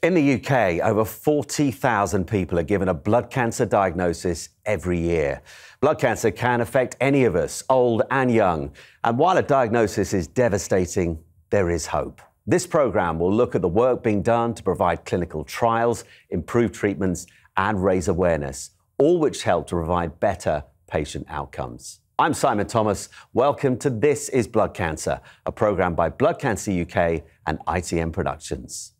In the UK, over 40,000 people are given a blood cancer diagnosis every year. Blood cancer can affect any of us, old and young. And while a diagnosis is devastating, there is hope. This programme will look at the work being done to provide clinical trials, improve treatments and raise awareness, all which help to provide better patient outcomes. I'm Simon Thomas. Welcome to This is Blood Cancer, a programme by Blood Cancer UK and ITM Productions.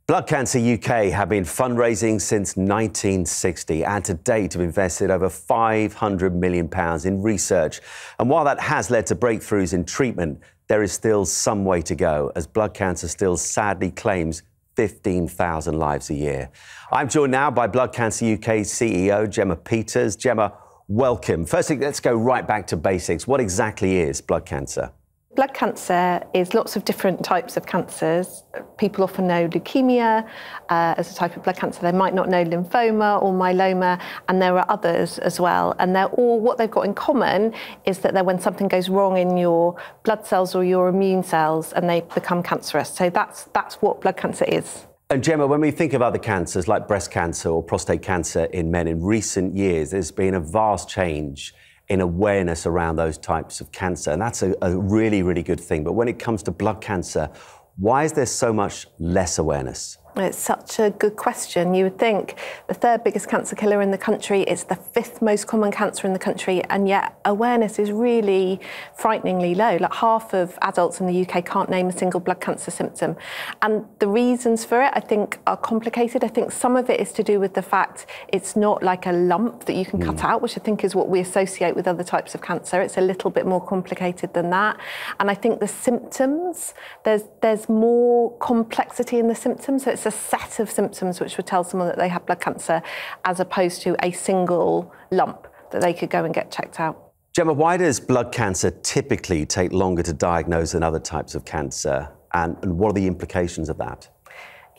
Blood Cancer UK have been fundraising since 1960 and to date have invested over £500 million in research. And while that has led to breakthroughs in treatment, there is still some way to go as blood cancer still sadly claims 15,000 lives a year. I'm joined now by Blood Cancer UK CEO Gemma Peters. Gemma, welcome. Firstly, let's go right back to basics. What exactly is blood cancer? Blood cancer is lots of different types of cancers. People often know leukemia as a type of blood cancer. They might not know lymphoma or myeloma, and there are others as well. And they're all, what they've got in common is that they're when something goes wrong in your blood cells or your immune cells and they become cancerous. So that's what blood cancer is. And Gemma, when we think of other cancers like breast cancer or prostate cancer in men in recent years, there's been a vast change in awareness around those types of cancer. And that's a really, really good thing. But when it comes to blood cancer, why is there so much less awareness? It's such a good question. You would think the third biggest cancer killer in the country, it's the fifth most common cancer in the country, and yet awareness is really frighteningly low. Like half of adults in the UK can't name a single blood cancer symptom. And the reasons for it, I think, are complicated. I think some of it is to do with the fact it's not like a lump that you can cut out, which I think is what we associate with other types of cancer. It's a little bit more complicated than that. And I think the symptoms, there's more complexity in the symptoms. So it's a set of symptoms which would tell someone that they have blood cancer as opposed to a single lump that they could go and get checked out. Gemma, why does blood cancer typically take longer to diagnose than other types of cancer? And what are the implications of that?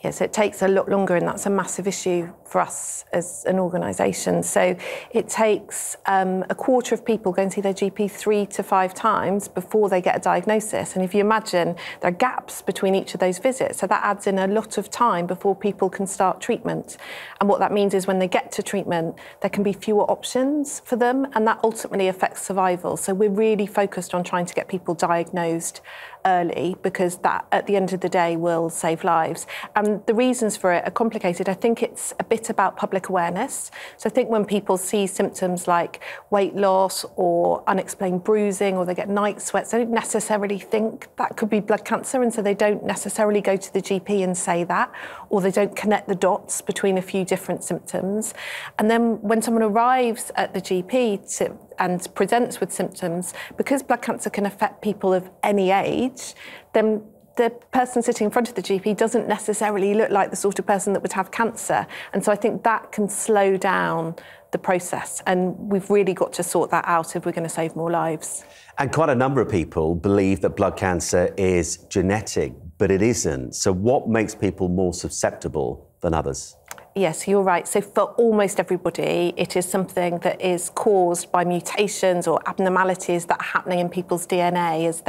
Yes, it takes a lot longer, and that's a massive issue for us as an organisation. So it takes a quarter of people going to see their GP 3 to 5 times before they get a diagnosis. And if you imagine, there are gaps between each of those visits. So that adds in a lot of time before people can start treatment. And what that means is when they get to treatment, there can be fewer options for them, and that ultimately affects survival. So we're really focused on trying to get people diagnosed early, because that, at the end of the day, will save lives. And the reasons for it are complicated. I think it's a bit about public awareness. So I think when people see symptoms like weight loss or unexplained bruising, or they get night sweats, they don't necessarily think that could be blood cancer, and so they don't necessarily go to the GP and say that, or they don't connect the dots between a few different symptoms. And then when someone arrives at the GP and presents with symptoms, because blood cancer can affect people of any age, then the person sitting in front of the GP doesn't necessarily look like the sort of person that would have cancer. And so I think that can slow down the process. And we've really got to sort that out if we're going to save more lives. And quite a number of people believe that blood cancer is genetic, but it isn't. So what makes people more susceptible than others? Yes, you're right. So for almost everybody, it is something that is caused by mutations or abnormalities that are happening in people's DNA as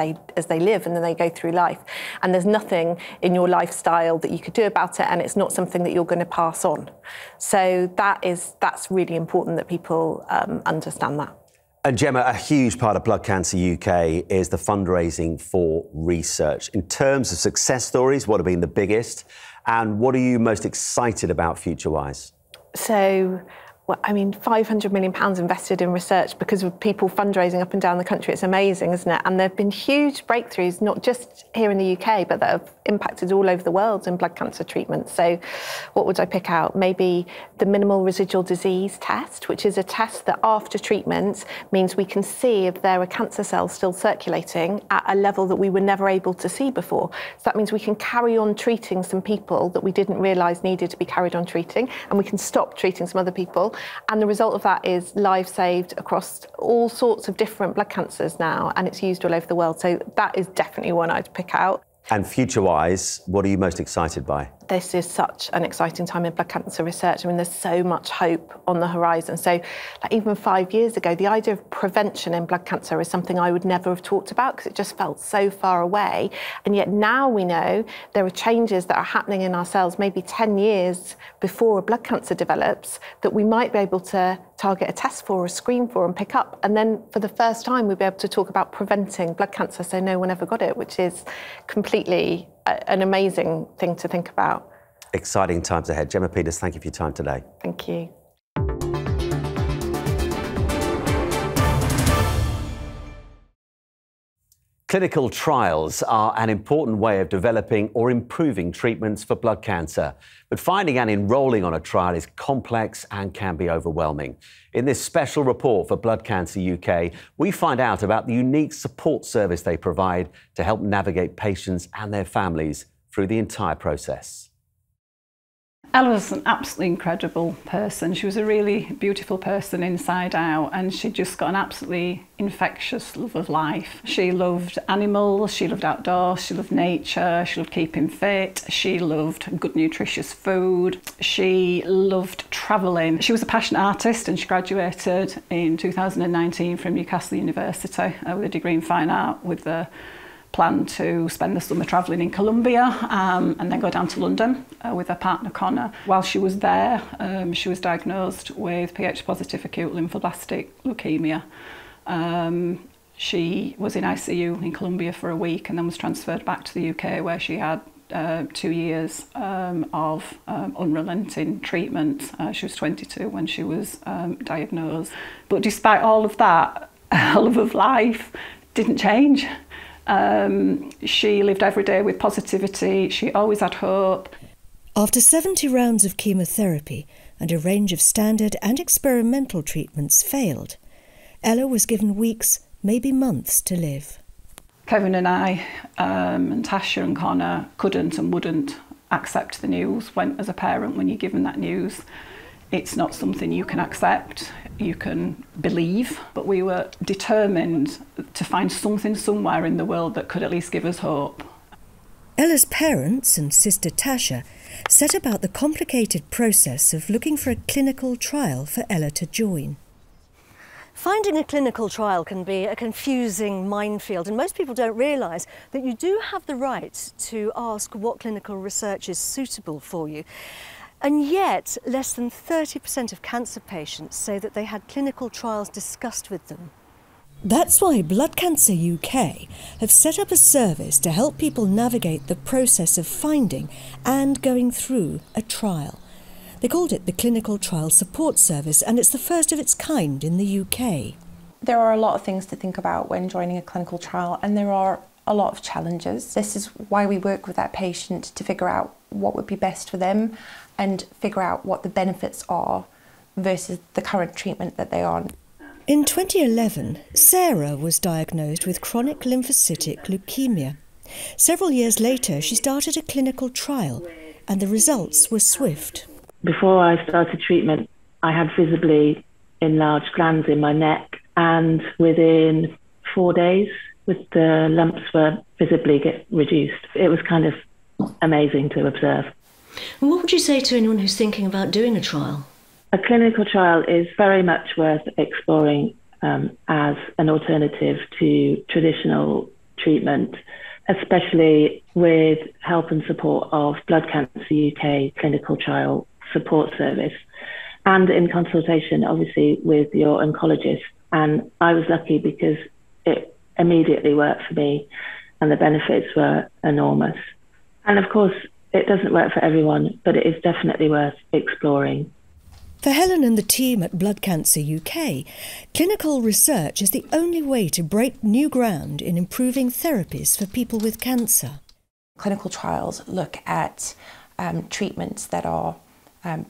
they live and then they go through life. And there's nothing in your lifestyle that you could do about it, and it's not something that you're going to pass on. So that's really important that people understand that. And Gemma, a huge part of Blood Cancer UK is the fundraising for research. In terms of success stories, what have been the biggest? And what are you most excited about future-wise? So, well, I mean, £500 million invested in research because of people fundraising up and down the country. It's amazing, isn't it? And there have been huge breakthroughs, not just here in the UK, but that have impacted all over the world in blood cancer treatment. So what would I pick out? Maybe the minimal residual disease test, which is a test that after treatment means we can see if there are cancer cells still circulating at a level that we were never able to see before. So that means we can carry on treating some people that we didn't realise needed to be carried on treating, and we can stop treating some other people. And the result of that is lives saved across all sorts of different blood cancers now, and it's used all over the world. So that is definitely one I'd pick out. And future-wise, what are you most excited by? This is such an exciting time in blood cancer research. I mean, there's so much hope on the horizon. So like, even 5 years ago, the idea of prevention in blood cancer is something I would never have talked about because it just felt so far away. And yet now we know there are changes that are happening in our cells maybe 10 years before a blood cancer develops that we might be able to target a test for or screen for and pick up. And then for the first time, we'll be able to talk about preventing blood cancer so no one ever got it, which is completely an amazing thing to think about. Exciting times ahead. Gemma Peters, thank you for your time today. Thank you. Clinical trials are an important way of developing or improving treatments for blood cancer. But finding and enrolling on a trial is complex and can be overwhelming. In this special report for Blood Cancer UK, we find out about the unique support service they provide to help navigate patients and their families through the entire process. Ella was an absolutely incredible person. She was a really beautiful person inside out, and she just got an absolutely infectious love of life. She loved animals, she loved outdoors, she loved nature, she loved keeping fit, she loved good nutritious food, she loved travelling. She was a passionate artist and she graduated in 2019 from Newcastle University with a degree in fine art with the plan to spend the summer travelling in Colombia and then go down to London with her partner Connor. While she was there, she was diagnosed with Ph-positive acute lymphoblastic leukemia. She was in ICU in Colombia for a week and then was transferred back to the UK where she had 2 years of unrelenting treatment. She was 22 when she was diagnosed. But despite all of that, her love of life didn't change. She lived every day with positivity. She always had hope. After 70 rounds of chemotherapy and a range of standard and experimental treatments failed, Ella was given weeks, maybe months to live. Kevin and I, and Tasha and Connor couldn't and wouldn't accept the news. As a parent, when you're given that news, it's not something you can accept, you can believe, but we were determined to find something somewhere in the world that could at least give us hope. Ella's parents and sister Tasha set about the complicated process of looking for a clinical trial for Ella to join. Finding a clinical trial can be a confusing minefield, and most people don't realise that you do have the right to ask what clinical research is suitable for you. And yet, less than 30% of cancer patients say that they had clinical trials discussed with them. That's why Blood Cancer UK have set up a service to help people navigate the process of finding and going through a trial. They called it the Clinical Trial Support Service, and it's the first of its kind in the UK. There are a lot of things to think about when joining a clinical trial, and there are a lot of challenges. This is why we work with that patient to figure out what would be best for them and figure out what the benefits are versus the current treatment that they're on. In 2011, Sarah was diagnosed with chronic lymphocytic leukemia. Several years later, she started a clinical trial, and the results were swift. Before I started treatment, I had visibly enlarged glands in my neck, and within 4 days, the lumps were visibly reduced. It was kind of amazing to observe. And what would you say to anyone who's thinking about doing a trial? A clinical trial is very much worth exploring as an alternative to traditional treatment, especially with help and support of Blood Cancer UK Clinical Trial Support Service, and in consultation, obviously, with your oncologist. And I was lucky because it immediately worked for me and the benefits were enormous. And of course, it doesn't work for everyone, but it is definitely worth exploring. For Helen and the team at Blood Cancer UK, clinical research is the only way to break new ground in improving therapies for people with cancer. Clinical trials look at treatments that are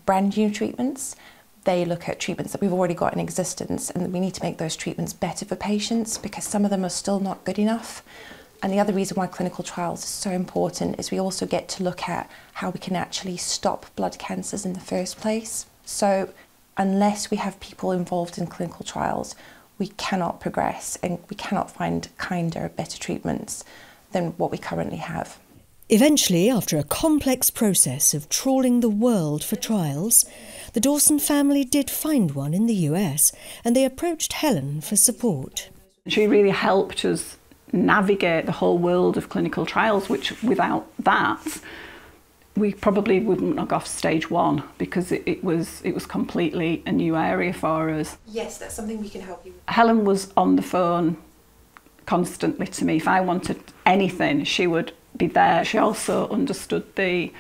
brand new treatments. They look at treatments that we've already got in existence, and we need to make those treatments better for patients because some of them are still not good enough. And the other reason why clinical trials are so important is we also get to look at how we can actually stop blood cancers in the first place. So unless we have people involved in clinical trials, we cannot progress and we cannot find kinder, better treatments than what we currently have. Eventually, after a complex process of trawling the world for trials, the Dawson family did find one in the US, and they approached Helen for support. She really helped us navigate the whole world of clinical trials, which without that, we probably wouldn't have got off stage one, because it was completely a new area for us. Yes, that's something we can help you with. Helen was on the phone constantly to me. If I wanted anything, she would be there. She also understood the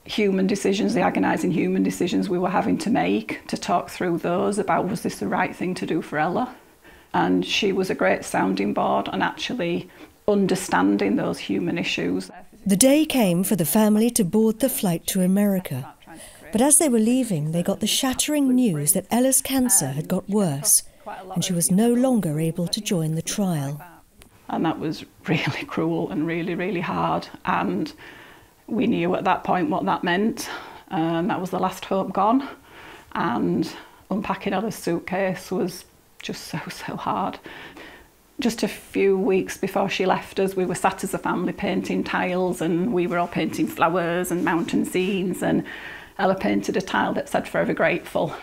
human decisions, the agonising human decisions we were having to make, to talk through those about, was this the right thing to do for Ella? And she was a great sounding board on actually understanding those human issues. The day came for the family to board the flight to America. But as they were leaving, they got the shattering news that Ella's cancer had got worse, and she was no longer able to join the trial. And that was really cruel and really, really hard. And we knew at that point what that meant. That was the last hope gone. And unpacking Ella's suitcase was just so hard. Just a few weeks before she left us, we were sat as a family painting tiles, and we were all painting flowers and mountain scenes, and Ella painted a tile that said "Forever Grateful."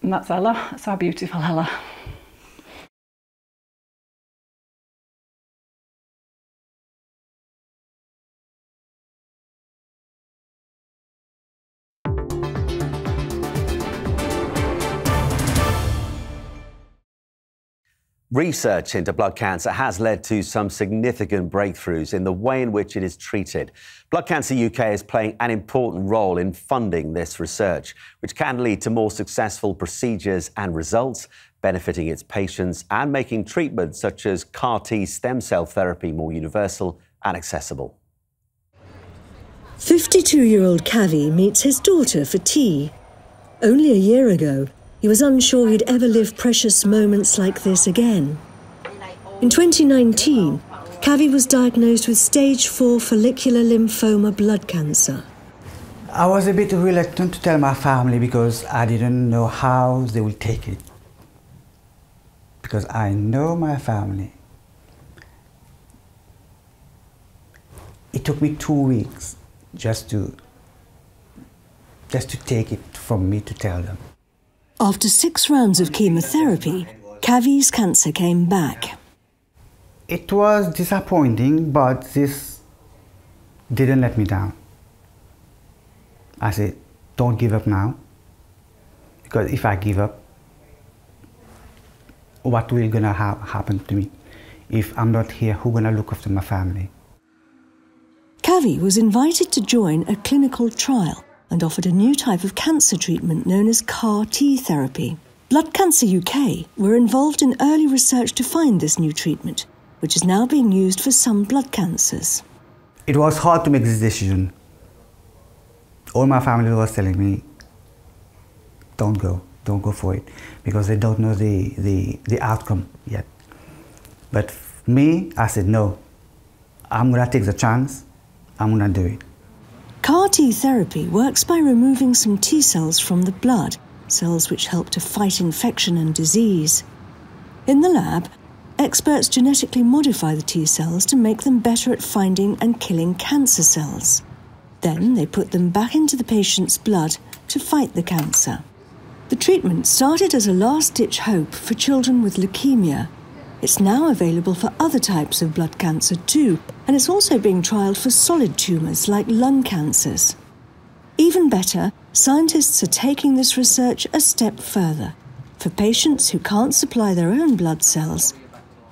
And that's Ella. That's our beautiful Ella. Research into blood cancer has led to some significant breakthroughs in the way in which it is treated. Blood Cancer UK is playing an important role in funding this research, which can lead to more successful procedures and results, benefiting its patients and making treatments such as CAR-T stem cell therapy more universal and accessible. 52-year-old Cavi meets his daughter for tea. Only a year ago, he was unsure he'd ever live precious moments like this again. In 2019, Cavi was diagnosed with stage 4 follicular lymphoma blood cancer. I was a bit reluctant to tell my family because I didn't know how they would take it. Because I know my family. It took me 2 weeks just to take it from me to tell them. After 6 rounds of chemotherapy, Cavi's cancer came back. It was disappointing, but this didn't let me down. I said, don't give up now, because if I give up, what will gonna happen to me? If I'm not here, who's gonna look after my family? Cavi was invited to join a clinical trial and offered a new type of cancer treatment known as Cardi Therapy. Blood Cancer UK were involved in early research to find this new treatment, which is now being used for some blood cancers. It was hard to make this decision. All my family was telling me, don't go for it, because they don't know the outcome yet. But me, I said, no, I'm gonna take the chance, I'm gonna do it. Cardi Therapy works by removing some T cells from the blood, cells which help to fight infection and disease. In the lab, experts genetically modify the T cells to make them better at finding and killing cancer cells. Then they put them back into the patient's blood to fight the cancer. The treatment started as a last-ditch hope for children with leukemia. It's now available for other types of blood cancer too, and it's also being trialled for solid tumours like lung cancers. Even better, scientists are taking this research a step further. For patients who can't supply their own blood cells,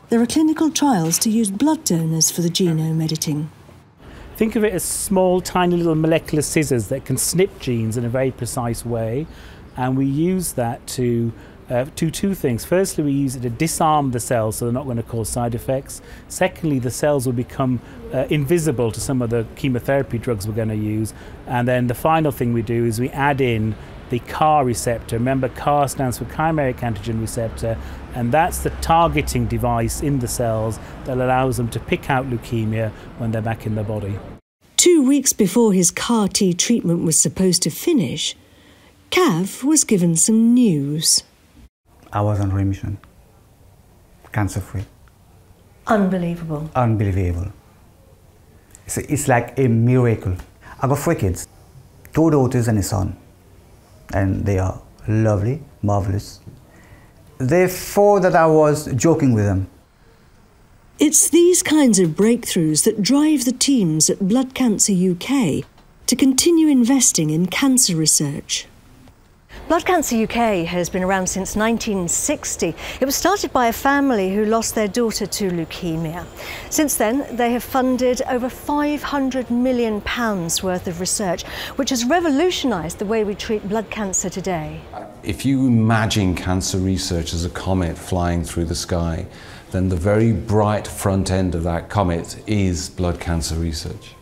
there are clinical trials to use blood donors for the genome editing. Think of it as small, tiny little molecular scissors that can snip genes in a very precise way, and we use that to do 2 things. Firstly, we use it to disarm the cells so they're not going to cause side effects. Secondly, the cells will become invisible to some of the chemotherapy drugs we're going to use. And then the final thing we do is we add in the CAR receptor. Remember, CAR stands for chimeric antigen receptor, and that's the targeting device in the cells that allows them to pick out leukemia when they're back in the body. 2 weeks before his CAR-T treatment was supposed to finish, Cav was given some news. I was on remission, cancer-free. Unbelievable. Unbelievable. It's like a miracle. I got 3 kids, 2 daughters and a son, and they are lovely, marvelous. They thought that I was joking with them. It's these kinds of breakthroughs that drive the teams at Blood Cancer UK to continue investing in cancer research. Blood Cancer UK has been around since 1960. It was started by a family who lost their daughter to leukemia. Since then, they have funded over £500 million worth of research, which has revolutionised the way we treat blood cancer today. If you imagine cancer research as a comet flying through the sky, then the very bright front end of that comet is blood cancer research.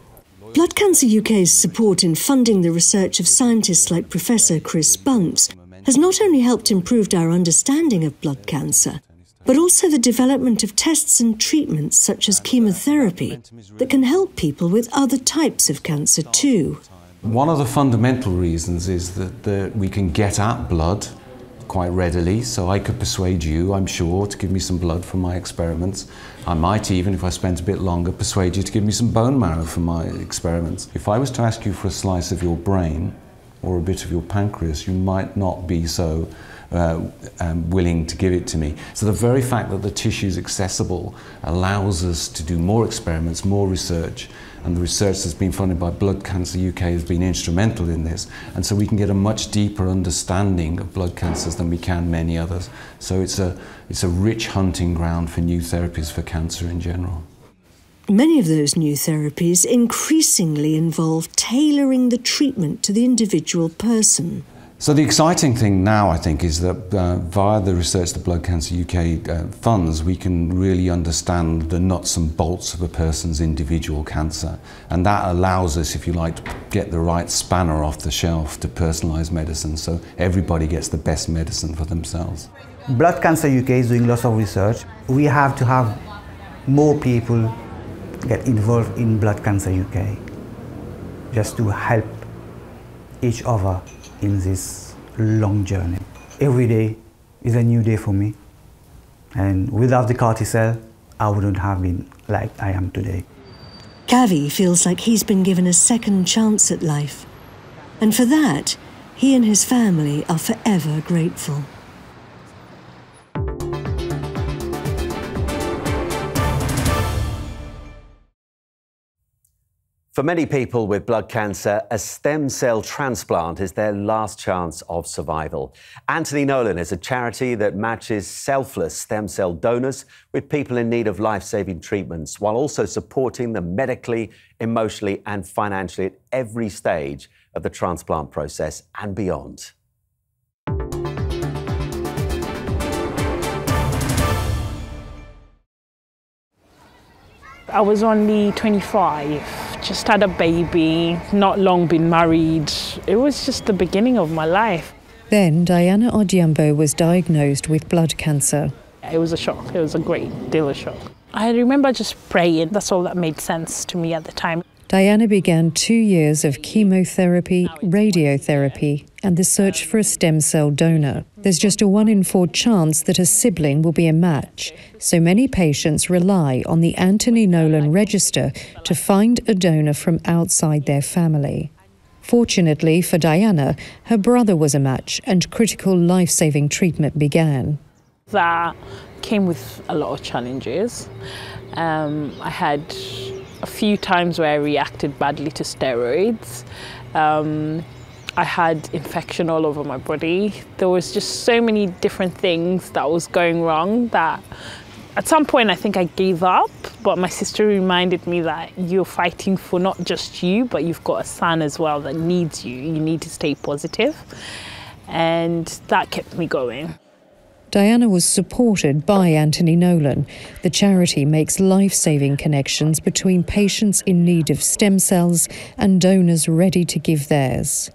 Blood Cancer UK's support in funding the research of scientists like Professor Chris Bunce has not only helped improve our understanding of blood cancer, but also the development of tests and treatments such as chemotherapy that can help people with other types of cancer too. One of the fundamental reasons is that we can get at blood quite readily, so I could persuade you, I'm sure, to give me some blood for my experiments. I might even, if I spent a bit longer, persuade you to give me some bone marrow for my experiments. If I was to ask you for a slice of your brain or a bit of your pancreas, you might not be so willing to give it to me. So the very fact that the tissue is accessible allows us to do more experiments, more research, and the research that's been funded by Blood Cancer UK has been instrumental in this, and so we can get a much deeper understanding of blood cancers than we can many others. So it's a rich hunting ground for new therapies for cancer in general. Many of those new therapies increasingly involve tailoring the treatment to the individual person. So the exciting thing now, I think, is that via the research that Blood Cancer UK funds, we can really understand the nuts and bolts of a person's individual cancer. And that allows us, if you like, to get the right spanner off the shelf to personalise medicine, so everybody gets the best medicine for themselves. Blood Cancer UK is doing lots of research. We have to have more people get involved in Blood Cancer UK, just to help each other in this long journey. Every day is a new day for me, and without the CAR T cell, I wouldn't have been like I am today. Kavi feels like he's been given a second chance at life, and for that, he and his family are forever grateful. For many people with blood cancer, a stem cell transplant is their last chance of survival. Anthony Nolan is a charity that matches selfless stem cell donors with people in need of life-saving treatments, while also supporting them medically, emotionally and financially at every stage of the transplant process and beyond. I was only 25, just had a baby, not long been married. It was just the beginning of my life. Then Diana Odiambo was diagnosed with blood cancer. It was a shock. It was a great deal of shock. I remember just praying. That's all that made sense to me at the time. Diana began 2 years of chemotherapy, radiotherapy, and the search for a stem cell donor. There's just a 1 in 4 chance that a sibling will be a match, so many patients rely on the Anthony Nolan register to find a donor from outside their family. Fortunately for Diana, her brother was a match and critical life-saving treatment began. That came with a lot of challenges. I had a few times where I reacted badly to steroids. I had infection all over my body. There was just so many different things that was going wrong that at some point I think I gave up, but my sister reminded me that you're fighting for not just you, but you've got a son as well that needs you. You need to stay positive. And that kept me going. Diana was supported by Anthony Nolan. The charity makes life-saving connections between patients in need of stem cells and donors ready to give theirs.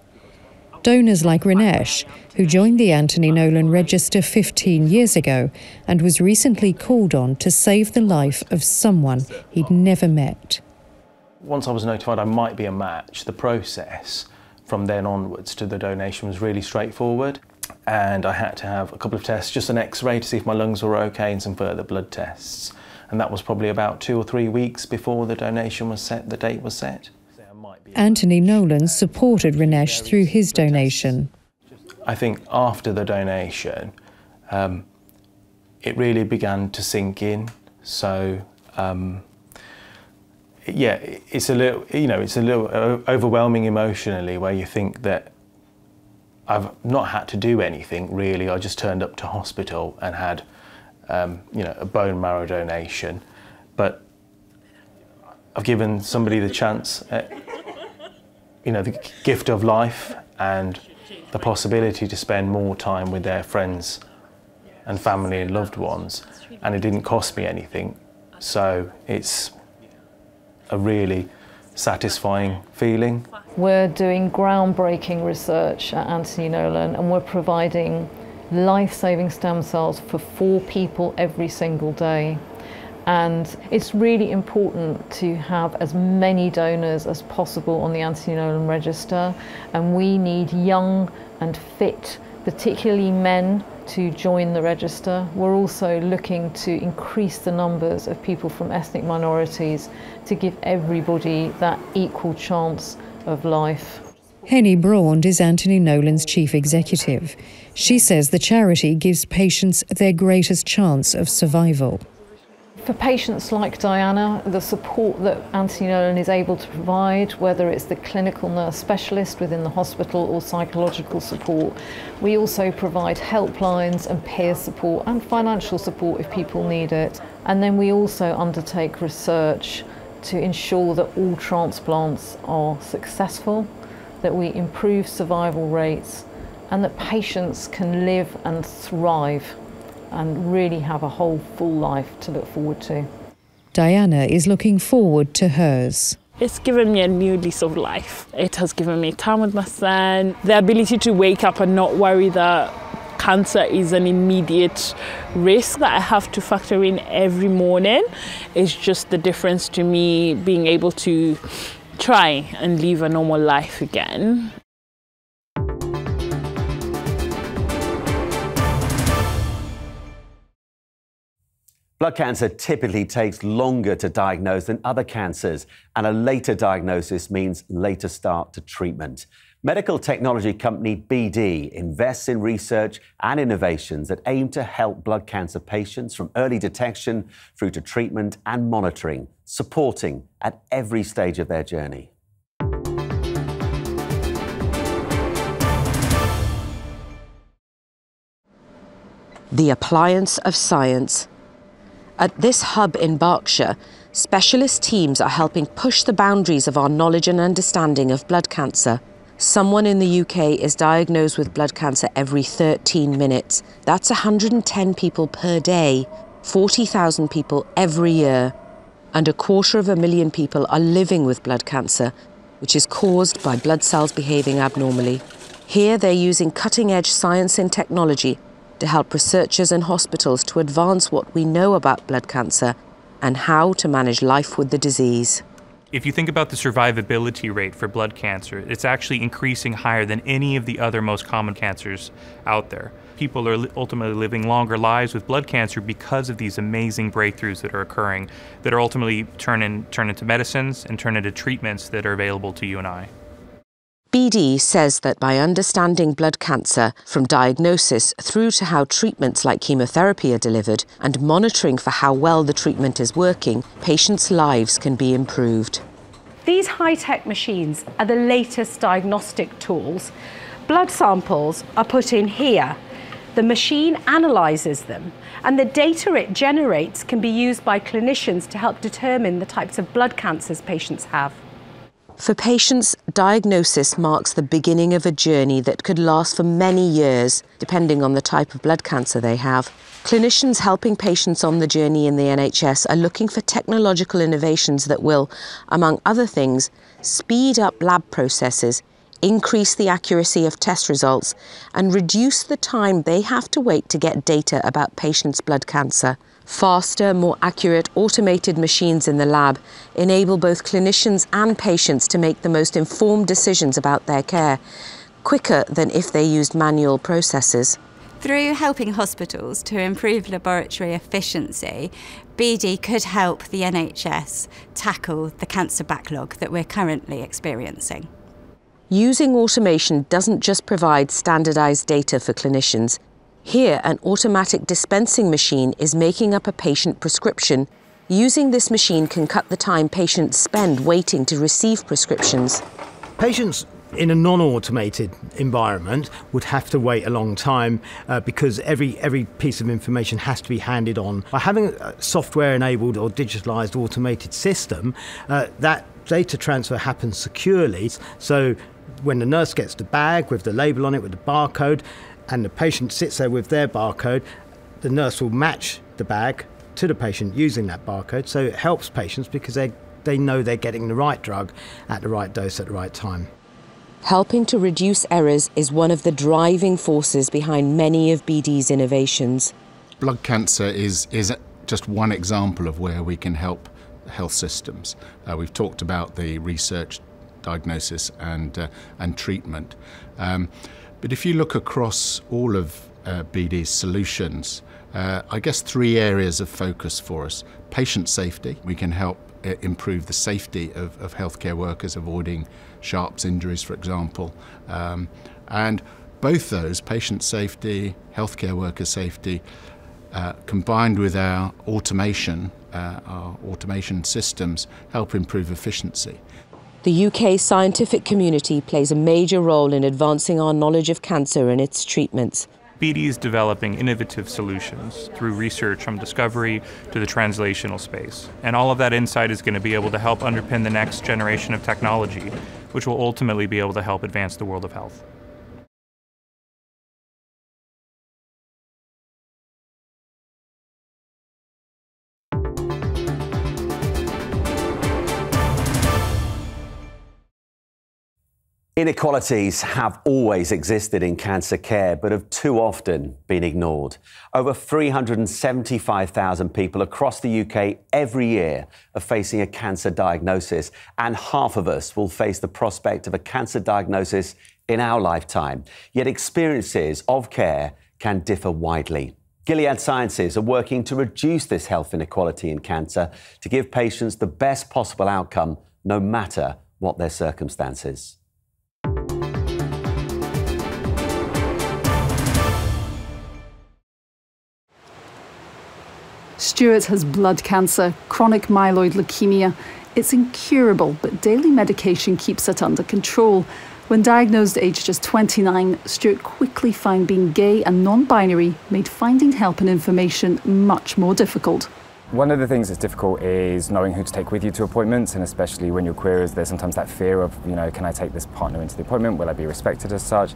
Donors like Rinesh, who joined the Anthony Nolan register 15 years ago and was recently called on to save the life of someone he'd never met. Once I was notified I might be a match, the process from then onwards to the donation was really straightforward. And I had to have a couple of tests, just an X-ray to see if my lungs were okay and some further blood tests. and that was probably about 2 or 3 weeks before the donation was set, the date was set. Anthony Nolan supported Rinesh through his donation. I think after the donation, it really began to sink in. So, yeah, it's a little, it's a little overwhelming emotionally, where you think that I've not had to do anything really. I just turned up to hospital and had, a bone marrow donation, but I've given somebody the chance at, the gift of life and the possibility to spend more time with their friends and family and loved ones, and it didn't cost me anything. So it's a really satisfying feeling. We're doing groundbreaking research at Anthony Nolan, and we're providing life-saving stem cells for 4 people every single day. And it's really important to have as many donors as possible on the Anthony Nolan register, and we need young and fit, particularly men, to join the register. We're also looking to increase the numbers of people from ethnic minorities to give everybody that equal chance of life. Henny Braund is Anthony Nolan's chief executive. She says the charity gives patients their greatest chance of survival. For patients like Diana, the support that Anthony Nolan is able to provide, whether it's the clinical nurse specialist within the hospital or psychological support, we also provide helplines and peer support and financial support if people need it. And then we also undertake research to ensure that all transplants are successful, that we improve survival rates, and that patients can live and thrive and really have a whole full life to look forward to. Diana is looking forward to hers. It's given me a new lease of life. It has given me time with my son, the ability to wake up and not worry that cancer is an immediate risk that I have to factor in every morning. It's just the difference to me being able to try and live a normal life again. Blood cancer typically takes longer to diagnose than other cancers, and a later diagnosis means later start to treatment. Medical technology company BD invests in research and innovations that aim to help blood cancer patients from early detection through to treatment and monitoring, supporting at every stage of their journey. The appliance of science. At this hub in Berkshire, specialist teams are helping push the boundaries of our knowledge and understanding of blood cancer. Someone in the UK is diagnosed with blood cancer every 13 minutes. That's 110 people per day, 40,000 people every year. And 250,000 people are living with blood cancer, which is caused by blood cells behaving abnormally. Here they're using cutting-edge science and technology to help researchers and hospitals to advance what we know about blood cancer and how to manage life with the disease. If you think about the survivability rate for blood cancer, it's actually increasing higher than any of the other most common cancers out there. People are ultimately living longer lives with blood cancer because of these amazing breakthroughs that are occurring, that are ultimately turn into medicines and turn into treatments that are available to you and I. BD says that by understanding blood cancer from diagnosis through to how treatments like chemotherapy are delivered and monitoring for how well the treatment is working, patients' lives can be improved. These high-tech machines are the latest diagnostic tools. Blood samples are put in here. The machine analyses them, and the data it generates can be used by clinicians to help determine the types of blood cancers patients have. For patients, diagnosis marks the beginning of a journey that could last for many years, depending on the type of blood cancer they have. Clinicians helping patients on the journey in the NHS are looking for technological innovations that will, among other things, speed up lab processes, increase the accuracy of test results, and reduce the time they have to wait to get data about patients' blood cancer. Faster, more accurate, automated machines in the lab enable both clinicians and patients to make the most informed decisions about their care, quicker than if they used manual processes. Through helping hospitals to improve laboratory efficiency, BD could help the NHS tackle the cancer backlog that we're currently experiencing. Using automation doesn't just provide standardised data for clinicians. Here, an automatic dispensing machine is making up a patient prescription. Using this machine can cut the time patients spend waiting to receive prescriptions. Patients in a non-automated environment would have to wait a long time because every piece of information has to be handed on. By having a software-enabled or digitalised automated system, that data transfer happens securely. So when the nurse gets the bag with the label on it, with the barcode, and the patient sits there with their barcode, the nurse will match the bag to the patient using that barcode. So it helps patients because they know they're getting the right drug at the right dose at the right time. Helping to reduce errors is one of the driving forces behind many of BD's innovations. Blood cancer is just one example of where we can help health systems. We've talked about the research, diagnosis and treatment. But if you look across all of BD's solutions, I guess 3 areas of focus for us. Patient safety. We can help improve the safety of healthcare workers, avoiding sharps injuries, for example. And both those, patient safety, healthcare worker safety, combined with our automation systems, help improve efficiency. The UK scientific community plays a major role in advancing our knowledge of cancer and its treatments. BD is developing innovative solutions through research from discovery to the translational space. And all of that insight is going to be able to help underpin the next generation of technology, which will ultimately be able to help advance the world of health. Inequalities have always existed in cancer care, but have too often been ignored. Over 375,000 people across the UK every year are facing a cancer diagnosis, and half of us will face the prospect of a cancer diagnosis in our lifetime. Yet experiences of care can differ widely. Gilead Sciences are working to reduce this health inequality in cancer to give patients the best possible outcome, no matter what their circumstances. Stuart has blood cancer, chronic myeloid leukemia. It's incurable, but daily medication keeps it under control. When diagnosed aged just 29, Stuart quickly found being gay and non-binary made finding help and information much more difficult. One of the things that's difficult is knowing who to take with you to appointments, and especially when you're queer, there's sometimes that fear of, can I take this partner into the appointment? Will I be respected as such?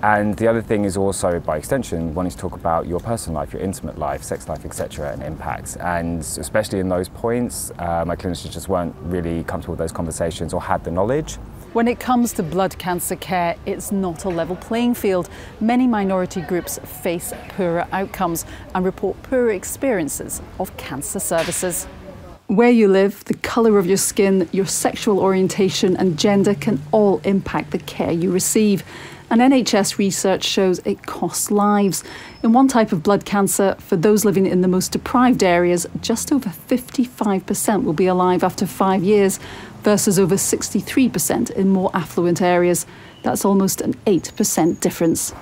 And the other thing is also, by extension, wanting to talk about your personal life, your intimate life, sex life, etc., and impacts. And especially in those points, my clinicians just weren't really comfortable with those conversations or had the knowledge. When it comes to blood cancer care, it's not a level playing field. Many minority groups face poorer outcomes and report poorer experiences of cancer services. Where you live, the colour of your skin, your sexual orientation and gender can all impact the care you receive. And NHS research shows it costs lives. In one type of blood cancer, for those living in the most deprived areas, just over 55% will be alive after 5 years, versus over 63% in more affluent areas. That's almost an 8% difference.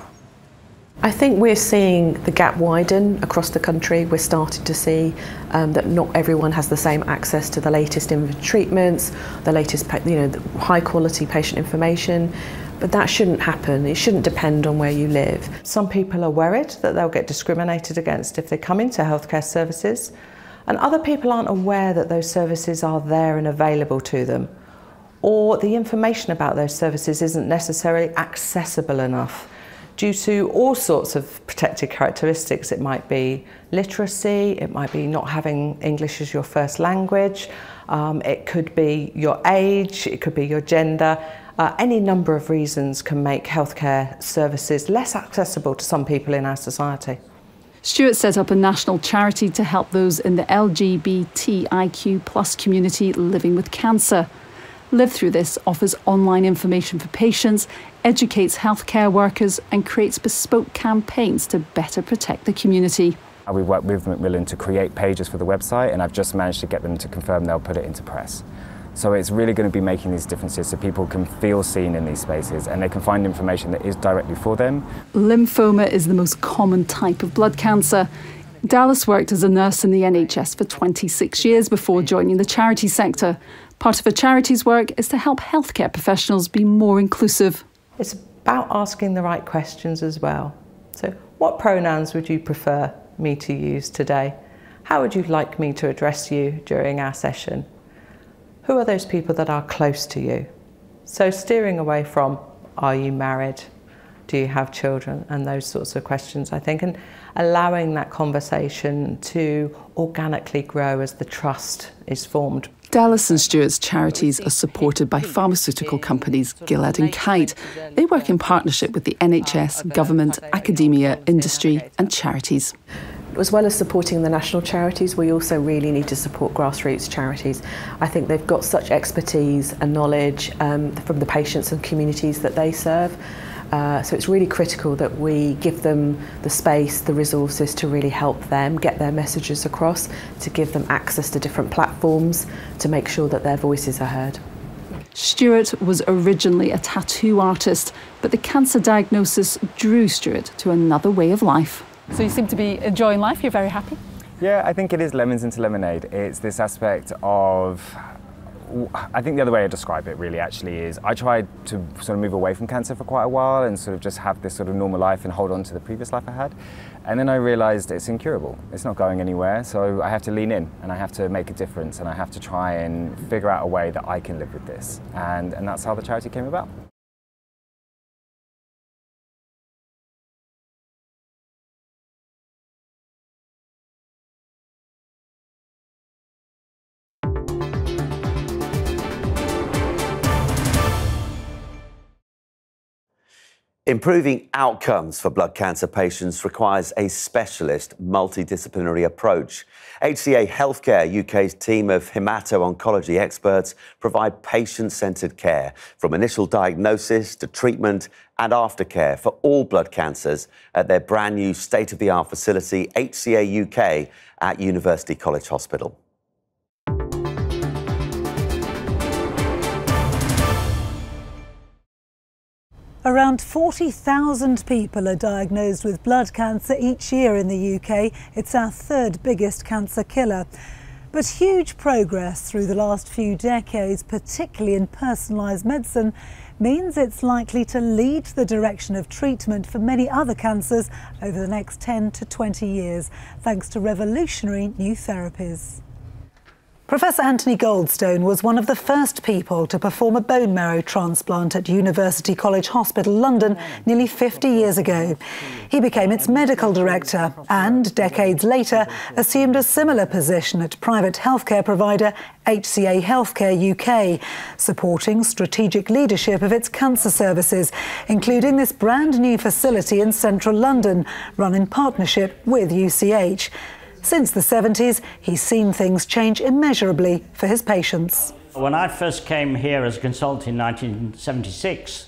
I think we're seeing the gap widen across the country. We're starting to see that not everyone has the same access to the latest treatments, the latest, the high quality patient information. But that shouldn't happen. It shouldn't depend on where you live. Some people are worried that they'll get discriminated against if they come into healthcare services, and other people aren't aware that those services are there and available to them, or the information about those services isn't necessarily accessible enough due to all sorts of protected characteristics. It might be literacy, it might be not having English as your first language, it could be your age, it could be your gender. Any number of reasons can make healthcare services less accessible to some people in our society. Stuart set up a national charity to help those in the LGBTIQ+ community living with cancer. Live Through This offers online information for patients, educates healthcare workers and creates bespoke campaigns to better protect the community. We've worked with Macmillan to create pages for the website, and I've just managed to get them to confirm they'll put it into press. So it's really going to be making these differences so people can feel seen in these spaces and they can find information that is directly for them. Lymphoma is the most common type of blood cancer. Dallas worked as a nurse in the NHS for 26 years before joining the charity sector. Part of her charity's work is to help healthcare professionals be more inclusive. It's about asking the right questions as well. So, what pronouns would you prefer me to use today? How would you like me to address you during our session? Who are those people that are close to you? So steering away from, are you married? Do you have children? And those sorts of questions, I think, and allowing that conversation to organically grow as the trust is formed. Dallas and Stewart's charities are supported by pharmaceutical companies Gilead and Kite. They work in partnership with the NHS, government, academia, industry and charities. As well as supporting the national charities, we also really need to support grassroots charities. I think they've got such expertise and knowledge from the patients and communities that they serve. So it's really critical that we give them the space, the resources to really help them get their messages across, to give them access to different platforms, to make sure that their voices are heard. Stewart was originally a tattoo artist, but the cancer diagnosis drew Stewart to another way of life. So you seem to be enjoying life, you're very happy? Yeah, I think it is lemons into lemonade. It's this aspect of, I think the other way I describe it really actually is, I tried to sort of move away from cancer for quite a while and sort of just have this sort of normal life and hold on to the previous life I had. And then I realised it's incurable. It's not going anywhere, so I have to lean in and I have to make a difference and I have to try and figure out a way that I can live with this. And that's how the charity came about. Improving outcomes for blood cancer patients requires a specialist, multidisciplinary approach. HCA Healthcare UK's team of hemato-oncology experts provide patient-centred care, from initial diagnosis to treatment and aftercare for all blood cancers at their brand new state-of-the-art facility, HCA UK, at University College Hospital. Around 40,000 people are diagnosed with blood cancer each year in the UK. It's our third biggest cancer killer. But huge progress through the last few decades, particularly in personalised medicine, means it's likely to lead the direction of treatment for many other cancers over the next 10 to 20 years, thanks to revolutionary new therapies. Professor Anthony Goldstone was one of the first people to perform a bone marrow transplant at University College Hospital, London, nearly 50 years ago. He became its medical director and, decades later, assumed a similar position at private healthcare provider HCA Healthcare UK, supporting strategic leadership of its cancer services, including this brand new facility in central London, run in partnership with UCH. Since the 70s, he's seen things change immeasurably for his patients. When I first came here as a consultant in 1976,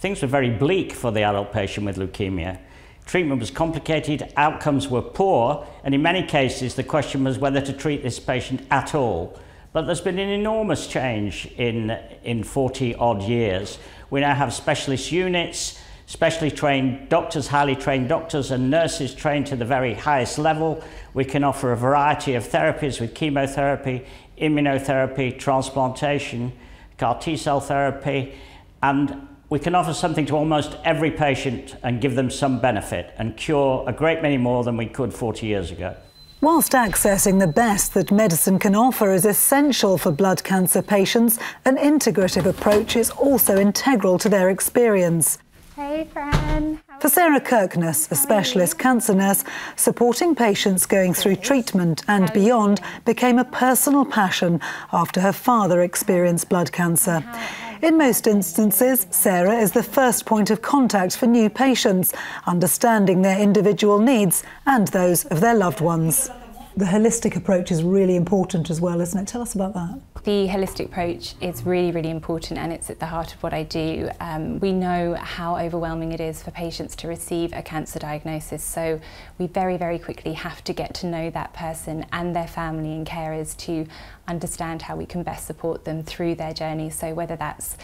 things were very bleak for the adult patient with leukemia. Treatment was complicated, outcomes were poor, and in many cases the question was whether to treat this patient at all. But there's been an enormous change in 40-odd years. We now have specialist units, specially trained doctors, highly trained doctors and nurses trained to the very highest level. We can offer a variety of therapies with chemotherapy, immunotherapy, transplantation, CAR T-cell therapy, and we can offer something to almost every patient and give them some benefit and cure a great many more than we could 40 years ago. Whilst accessing the best that medicine can offer is essential for blood cancer patients, an integrative approach is also integral to their experience. Hey, friend. For Sarah Kirkness, a specialist cancer nurse, supporting patients going through treatment and beyond became a personal passion after her father experienced blood cancer. In most instances, Sarah is the first point of contact for new patients, understanding their individual needs and those of their loved ones. The holistic approach is really important as well, isn't it? Tell us about that. The holistic approach is really, really important, and it's at the heart of what I do. We know how overwhelming it is for patients to receive a cancer diagnosis, so we very, very quickly have to get to know that person and their family and carers to understand how we can best support them through their journey. So whether that's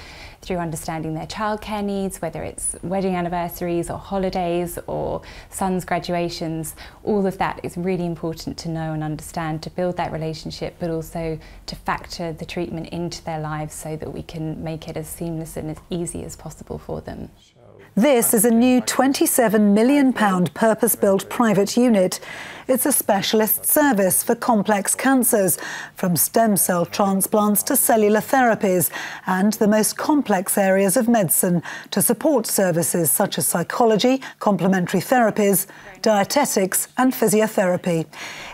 through understanding their childcare needs, whether it's wedding anniversaries or holidays or sons' graduations, all of that is really important to know and understand to build that relationship, but also to factor the treatment into their lives so that we can make it as seamless and as easy as possible for them. This is a new £27 million purpose-built private unit. It's a specialist service for complex cancers, from stem cell transplants to cellular therapies, and the most complex areas of medicine, to support services such as psychology, complementary therapies, dietetics and physiotherapy.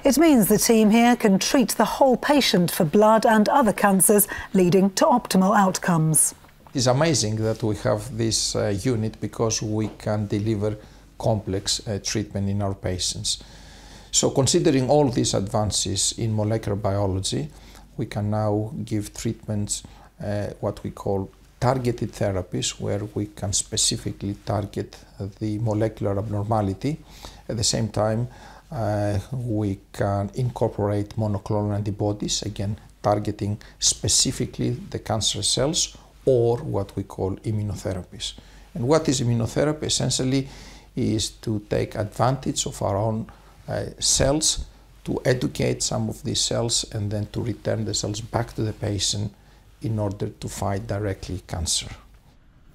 It means the team here can treat the whole patient for blood and other cancers, leading to optimal outcomes. It's amazing that we have this unit because we can deliver complex treatment in our patients. So considering all these advances in molecular biology, we can now give treatments, what we call targeted therapies, where we can specifically target the molecular abnormality. At the same time, we can incorporate monoclonal antibodies, again targeting specifically the cancer cells, or what we call immunotherapies. And what is immunotherapy? Essentially is to take advantage of our own cells, to educate some of these cells, and then to return the cells back to the patient in order to fight directly cancer.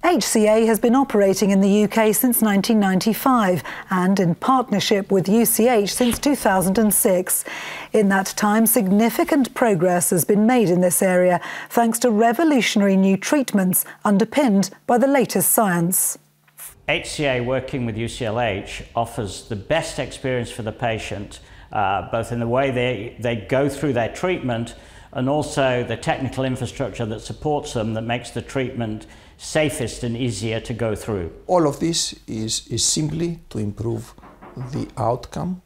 HCA has been operating in the UK since 1995 and in partnership with UCH since 2006. In that time, significant progress has been made in this area thanks to revolutionary new treatments underpinned by the latest science. HCA, working with UCLH, offers the best experience for the patient, both in the way they go through their treatment and also the technical infrastructure that supports them, that makes the treatment safest and easier to go through. All of this is simply to improve the outcome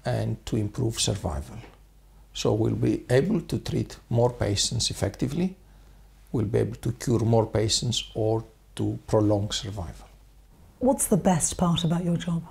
and to improve survival. So we'll be able to treat more patients effectively, we'll be able to cure more patients or to prolong survival. What's the best part about your job?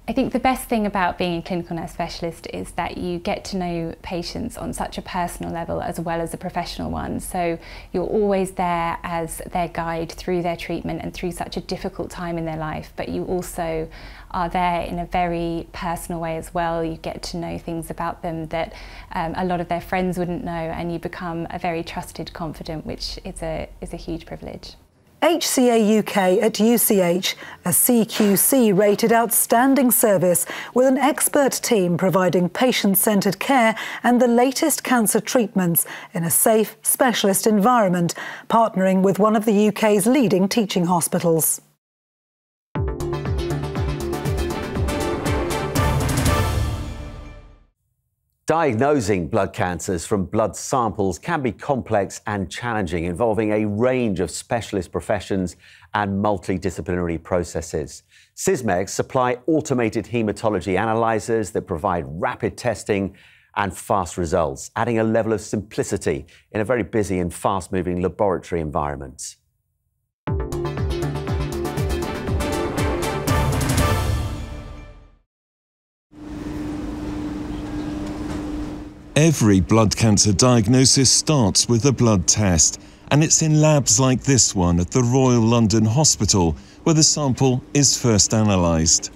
I think the best thing about being a clinical nurse specialist is that you get to know patients on such a personal level as well as a professional one. So you're always there as their guide through their treatment and through such a difficult time in their life, but you also are there in a very personal way as well. You get to know things about them that a lot of their friends wouldn't know, and you become a very trusted confidant, which is a huge privilege. HCA UK at UCH, a CQC-rated outstanding service with an expert team providing patient-centred care and the latest cancer treatments in a safe, specialist environment, partnering with one of the UK's leading teaching hospitals. Diagnosing blood cancers from blood samples can be complex and challenging, involving a range of specialist professions and multidisciplinary processes. Sysmex supply automated hematology analyzers that provide rapid testing and fast results, adding a level of simplicity in a very busy and fast-moving laboratory environment. Every blood cancer diagnosis starts with a blood test, and it's in labs like this one at the Royal London Hospital where the sample is first analysed.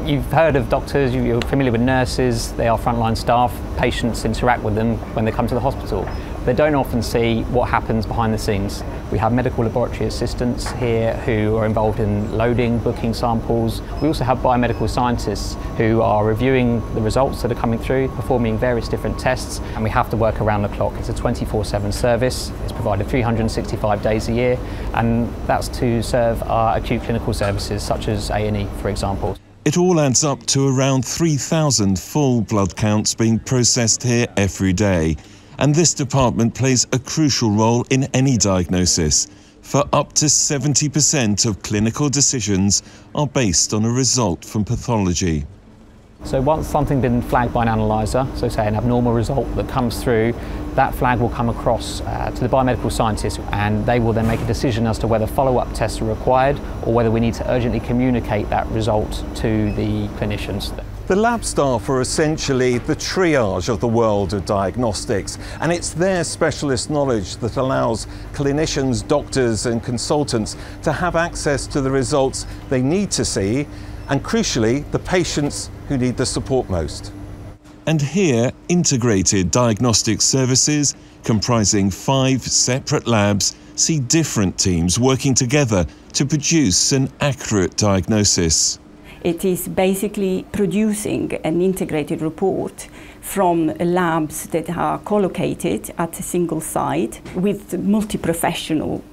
You've heard of doctors, you're familiar with nurses, they are frontline staff, patients interact with them when they come to the hospital. They don't often see what happens behind the scenes. We have medical laboratory assistants here who are involved in loading, booking samples. We also have biomedical scientists who are reviewing the results that are coming through, performing various different tests, and we have to work around the clock. It's a 24/7 service. It's provided 365 days a year, and that's to serve our acute clinical services such as A&E, for example. It all adds up to around 3,000 full blood counts being processed here every day. And this department plays a crucial role in any diagnosis, for up to 70% of clinical decisions are based on a result from pathology. So once something's been flagged by an analyzer, so say an abnormal result that comes through, that flag will come across to the biomedical scientist, and they will then make a decision as to whether follow-up tests are required or whether we need to urgently communicate that result to the clinicians. The lab staff are essentially the triage of the world of diagnostics, and it's their specialist knowledge that allows clinicians, doctors and consultants to have access to the results they need to see, and crucially, the patients who need the support most. And here, integrated diagnostic services, comprising 5 separate labs, see different teams working together to produce an accurate diagnosis. It is basically producing an integrated report from labs that are co-located at a single site with multi-professional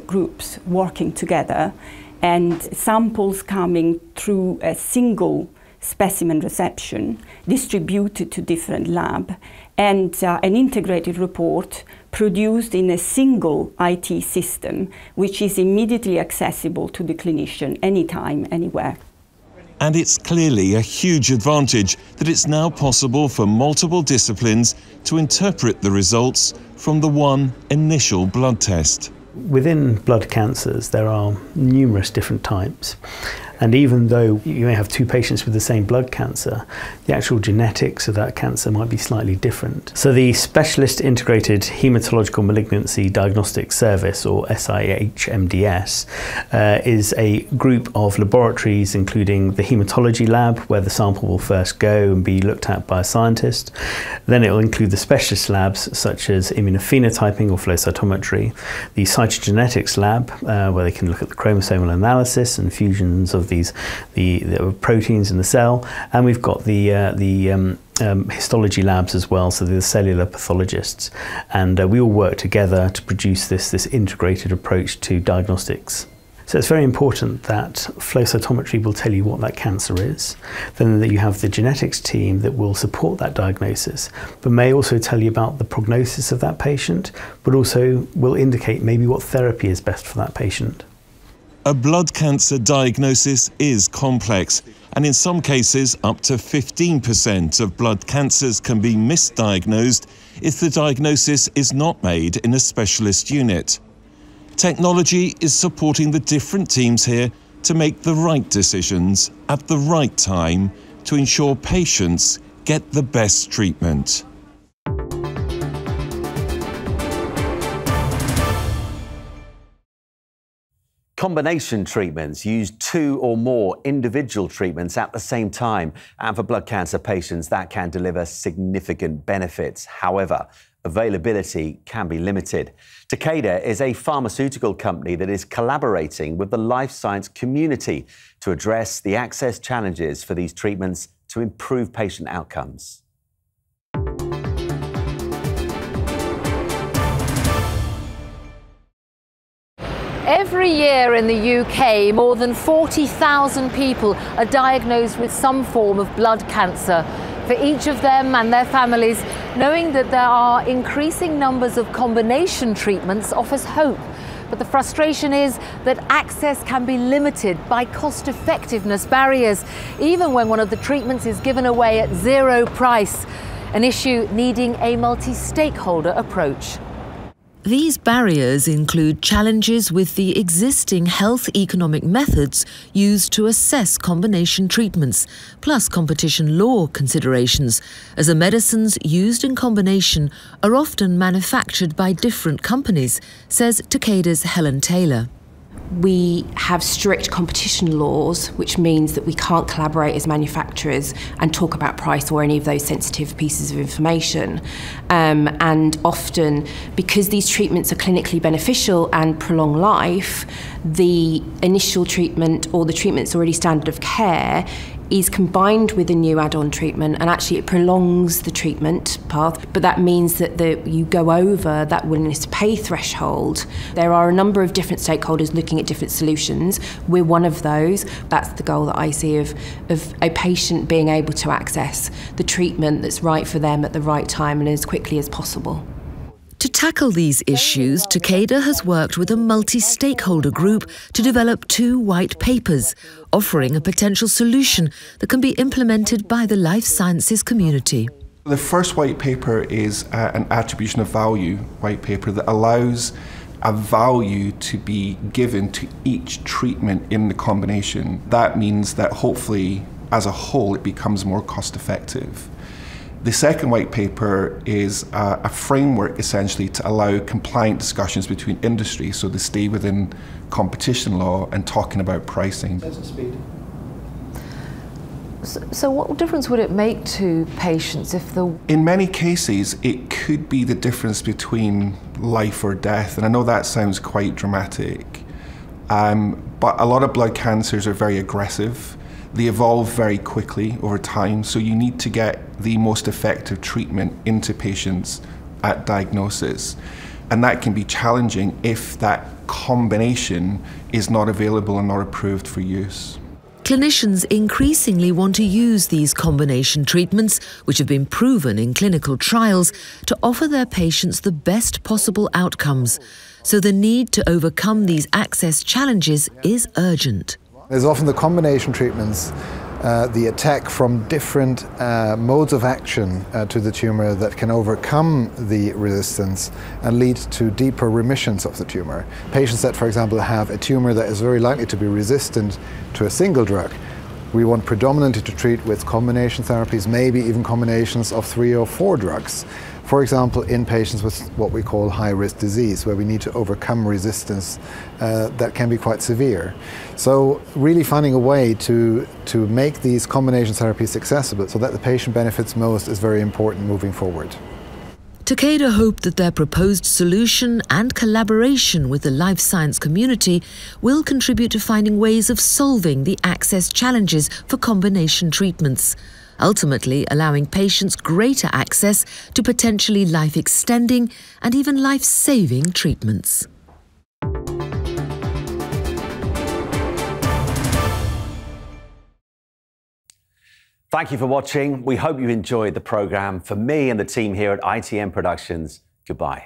groups working together, and samples coming through a single specimen reception distributed to different labs, and an integrated report produced in a single IT system which is immediately accessible to the clinician anytime, anywhere. And it's clearly a huge advantage that it's now possible for multiple disciplines to interpret the results from the one initial blood test. Within blood cancers, there are numerous different types. And even though you may have 2 patients with the same blood cancer, the actual genetics of that cancer might be slightly different. So the Specialist Integrated Hematological Malignancy Diagnostic Service, or SIHMDS, is a group of laboratories including the hematology lab, where the sample will first go and be looked at by a scientist. Then it will include the specialist labs such as immunophenotyping or flow cytometry, the cytogenetics lab, where they can look at the chromosomal analysis and fusions of the proteins in the cell, and we've got the histology labs as well, so the cellular pathologists, and we all work together to produce this integrated approach to diagnostics. So it's very important that flow cytometry will tell you what that cancer is, then that you have the genetics team that will support that diagnosis, but may also tell you about the prognosis of that patient, but also will indicate maybe what therapy is best for that patient. A blood cancer diagnosis is complex, and in some cases up to 15% of blood cancers can be misdiagnosed if the diagnosis is not made in a specialist unit. Technology is supporting the different teams here to make the right decisions at the right time to ensure patients get the best treatment. Combination treatments use 2 or more individual treatments at the same time, and for blood cancer patients that can deliver significant benefits. However, availability can be limited. Takeda is a pharmaceutical company that is collaborating with the life science community to address the access challenges for these treatments to improve patient outcomes. Every year in the UK, more than 40,000 people are diagnosed with some form of blood cancer. For each of them and their families, knowing that there are increasing numbers of combination treatments offers hope. But the frustration is that access can be limited by cost-effectiveness barriers, even when one of the treatments is given away at zero price, an issue needing a multi-stakeholder approach. These barriers include challenges with the existing health economic methods used to assess combination treatments, plus competition law considerations, as the medicines used in combination are often manufactured by different companies, says Takeda's Helen Taylor. We have strict competition laws, which means that we can't collaborate as manufacturers and talk about price or any of those sensitive pieces of information. And often, because these treatments are clinically beneficial and prolong life, the initial treatment or the treatment that's already standard of care is combined with a new add-on treatment, and actually it prolongs the treatment path, but that means that you go over that willingness to pay threshold. There are a number of different stakeholders looking at different solutions. We're one of those. That's the goal that I see of a patient being able to access the treatment that's right for them at the right time and as quickly as possible. To tackle these issues, Takeda has worked with a multi-stakeholder group to develop 2 white papers, offering a potential solution that can be implemented by the life sciences community. The first white paper is an attribution of value white paper that allows a value to be given to each treatment in the combination. That means that hopefully, as a whole, it becomes more cost effective. The second white paper is a framework essentially to allow compliant discussions between industry, so to stay within competition law and talking about pricing. So what difference would it make to patients if the... In many cases, it could be the difference between life or death, and I know that sounds quite dramatic, but a lot of blood cancers are very aggressive. They evolve very quickly over time, so you need to get the most effective treatment into patients at diagnosis. And that can be challenging if that combination is not available and not approved for use. Clinicians increasingly want to use these combination treatments, which have been proven in clinical trials, to offer their patients the best possible outcomes. So the need to overcome these access challenges is urgent. There's often the combination treatments, the attack from different modes of action to the tumour that can overcome the resistance and lead to deeper remissions of the tumour. Patients that, for example, have a tumour that is very likely to be resistant to a single drug, we want predominantly to treat with combination therapies, maybe even combinations of 3 or 4 drugs. For example, in patients with what we call high-risk disease, where we need to overcome resistance that can be quite severe. So really finding a way to make these combination therapies accessible so that the patient benefits most is very important moving forward. Takeda hope that their proposed solution and collaboration with the life science community will contribute to finding ways of solving the access challenges for combination treatments, ultimately allowing patients greater access to potentially life-extending and even life-saving treatments. Thank you for watching. We hope you enjoyed the programme. For me and the team here at ITM Productions, goodbye.